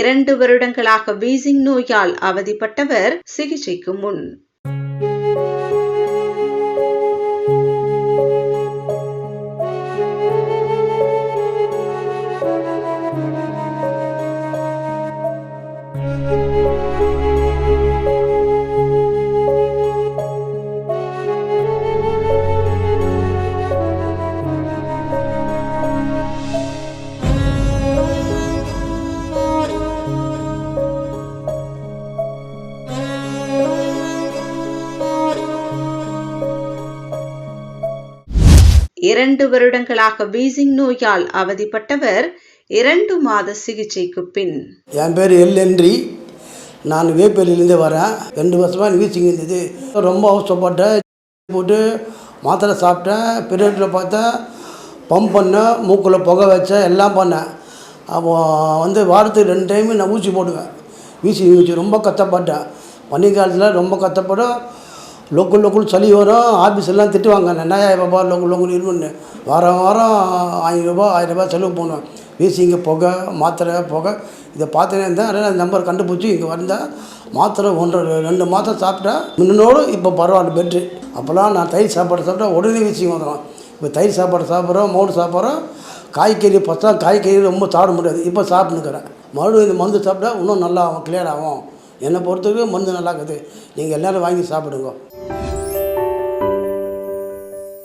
2 வருடங்களாக வீசிங் நோயால் அவதிப்பட்டவர் சிகிச்சைக்கு முன். இரண்டு வருடங்களாக வீசிங் நோயால் அவதிப்பட்டவர் 2 மாத சிகிச்சைக்கு பின். என் பேர் எல்என்றி, நான் வேப்பேரியிலேருந்து வரேன். 2 வருஷமாக வீசிங் இருந்தது. ரொம்ப அவசரப்பட்டேன். போட்டு மாத்திரை சாப்பிட்டேன். பீரியடில் பார்த்தேன், பம்ப் பண்ணேன், மூக்கில் புகை வச்சேன், எல்லாம் பண்ணேன். அப்போது வாரத்துக்கு 2 டைம் நான் ஊசி போடுவேன். ஊசி ரொம்ப கஷ்டப்பட்டேன். பனிக்காலத்தில் ரொம்ப கஷ்டப்படும். லோக்கல் சளி வரும். ஆஃபீஸ் எல்லாம் திட்டுவாங்க, என்னையா பாப்பா லோக்கல் இருமுன்னு. வாரம் ரூபா 1000 செலவு பண்ணுவேன். வீசிங்க புகை, மாத்திரை புகை இதை பார்த்துனே இருந்தேன். அதனால் நம்பர் கண்டுபிடிச்சி இங்கே வந்தேன். மாத்திரை 2 மாதம் சாப்பிட்டேன். முன்னோடு இப்போ பரவாயில்ல, பெட்ரு. அப்போல்லாம் நான் தயிர் சாப்பாடு சாப்பிட்டா உடனே வீசிங்க வந்துடும். இப்போ தயிர் சாப்பாடு சாப்பிட்றோம், மோடு சாப்பிட்றோம். காய்கறி ஃபஸ்ட்டாக காய்கறி ரொம்ப சாப்பிட முடியாது, இப்போ சாப்பிட்டுக்கிறேன். மறுபடியும் இந்த மருந்து சாப்பிட்டா இன்னும் நல்லா ஆகும், கிளியர் ஆகும். என்னை பொறுத்தவரைக்கும் மருந்து நல்லா இருக்குது. நீங்கள் எல்லோரும் வாங்கி சாப்பிடுங்க.